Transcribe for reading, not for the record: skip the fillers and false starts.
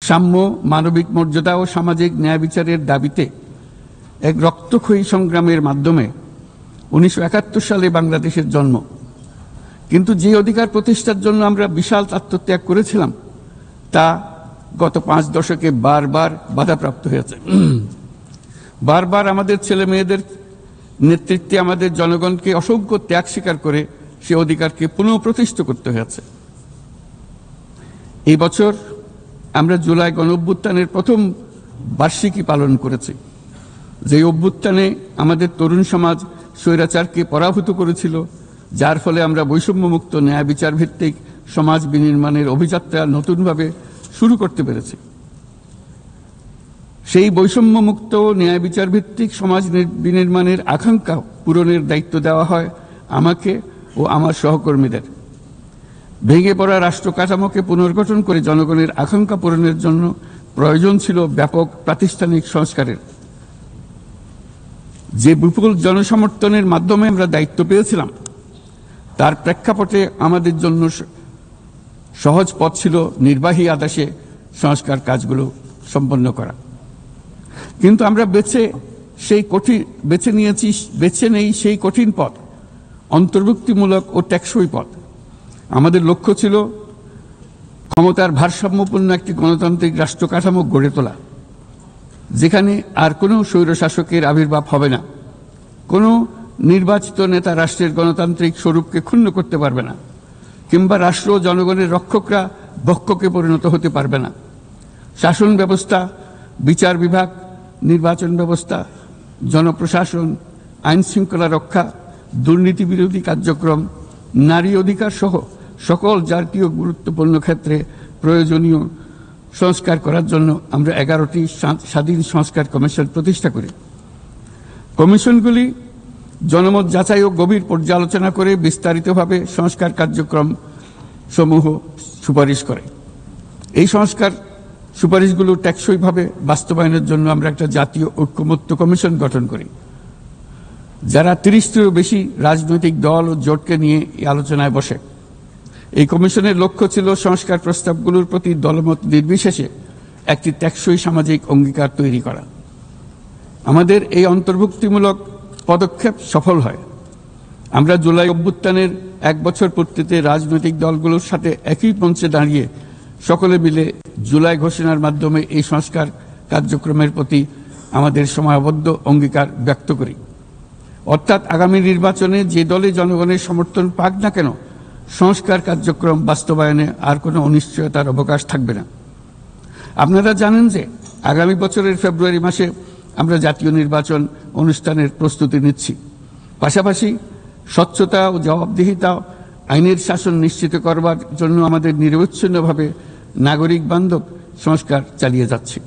সাম্য, মানবিক মর্যাদা ও সামাজিক ন্যায় বিচারের দাবিতে এক রক্তক্ষয়ী সংগ্রামের মাধ্যমে 1971 সালে বাংলাদেশের জন্ম। কিন্তু যে অধিকার প্রতিষ্ঠার জন্য আমরা বিশাল আত্মত্যাগ করেছিলাম তা গত 5 দশকে বারবার বাধাপ্রাপ্ত হয়েছে। বারবার আমাদের ছেলে মেয়েদের নেতৃত্বে আমাদের জনগণকে অসংখ্য ত্যাগ স্বীকার করে সে অধিকারকে পুনঃপ্রতিষ্ঠিত করতে হয়েছে। এই বছর আমরা জুলাই গণঅভ্যুত্থানের প্রথম বার্ষিকী পালন করেছি। যে অভ্যুত্থানে আমাদের তরুণ সমাজ স্বৈরাচারকে পরাভূত করেছিল, যার ফলে আমরা বৈষম্যমুক্ত ন্যায় বিচার ভিত্তিক সমাজ বিনির্মাণের অভিযাত্রা নতুনভাবে শুরু করতে পেরেছি। সেই বৈষম্যমুক্ত ন্যায় বিচার ভিত্তিক সমাজ বিনির্মাণের আকাঙ্ক্ষা পূরণের দায়িত্ব দেওয়া হয় আমাকে ও আমার সহকর্মীদের। ভেঙে পড়া রাষ্ট্র কাঠামোকে পুনর্গঠন করে জনগণের আকাঙ্ক্ষা পূরণের জন্য প্রয়োজন ছিল ব্যাপক প্রাতিষ্ঠানিক সংস্কারের। যে বিপুল জনসমর্থনের মাধ্যমে আমরা দায়িত্ব পেয়েছিলাম, তার প্রেক্ষাপটে আমাদের জন্য সহজ পথ ছিল নির্বাহী আদেশে সংস্কার কাজগুলো সম্পন্ন করা। কিন্তু আমরা বেছে নেই সেই কঠিন পথ, অন্তর্ভুক্তিমূলক ও টেকসই পথ। আমাদের লক্ষ্য ছিল ক্ষমতার ভারসাম্যপূর্ণ একটি গণতান্ত্রিক রাষ্ট্র কাঠামো গড়ে তোলা, যেখানে আর কোনো স্বৈরশাসকের আবির্ভাব হবে না। কোনো নির্বাচিত নেতা রাষ্ট্রের গণতান্ত্রিক স্বরূপকে ক্ষুণ্ণ করতে পারবে না, কিংবা রাষ্ট্র ও জনগণের রক্ষকরা ভক্ষকে পরিণত হতে পারবে না। শাসন ব্যবস্থা, বিচার বিভাগ, নির্বাচন ব্যবস্থা, জনপ্রশাসন, আইন শৃঙ্খলা রক্ষা, দুর্নীতি বিরোধী কার্যক্রম, নারী অধিকার সহ সকল জাতীয় গুরুত্বপূর্ণ ক্ষেত্রে প্রয়োজনীয় সংস্কার করার জন্য আমরা 11টি স্বাধীন সংস্কার কমিশন প্রতিষ্ঠা করি। কমিশনগুলি জনমত যাচাই ও গভীর পর্যালোচনা করে বিস্তারিতভাবে সংস্কার কার্যক্রম সমূহ সুপারিশ করে। এই সংস্কার সুপারিশগুলো টেকসইভাবে বাস্তবায়নের জন্য আমরা একটা জাতীয় ঐক্যমত্য কমিশন গঠন করি, যারা 30টিরও বেশি রাজনৈতিক দল ও জোটকে নিয়ে এই আলোচনায় বসে। এই কমিশনের লক্ষ্য ছিল সংস্কার প্রস্তাবগুলোর প্রতি দলমত নির্বিশেষে একটি টেকসই সামাজিক অঙ্গীকার তৈরি করা। আমাদের এই অন্তর্ভুক্তিমূলক পদক্ষেপ সফল হয়। আমরা জুলাই অভ্যুত্থানের 1 বছর পূর্তিতে রাজনৈতিক দলগুলোর সাথে একই মঞ্চে দাঁড়িয়ে সকলে মিলে জুলাই ঘোষণার মাধ্যমে এই সংস্কার কার্যক্রমের প্রতি আমাদের সময়বদ্ধ অঙ্গীকার ব্যক্ত করি। অর্থাৎ আগামী নির্বাচনে যে দলে জনগণের সমর্থন পাক না কেন, সংস্কার কার্যক্রম বাস্তবায়নে আর কোনো অনিশ্চয়তার অবকাশ থাকবে না। আপনারা জানেন যে আগামী বছরের ফেব্রুয়ারি মাসে আমরা জাতীয় নির্বাচন অনুষ্ঠানের প্রস্তুতি নিচ্ছি। পাশাপাশি স্বচ্ছতা ও জবাবদিহিতা, আইনের শাসন নিশ্চিত করবার জন্য আমাদের নিরবচ্ছিন্নভাবে নাগরিক বান্ধব সংস্কার চালিয়ে যাচ্ছি।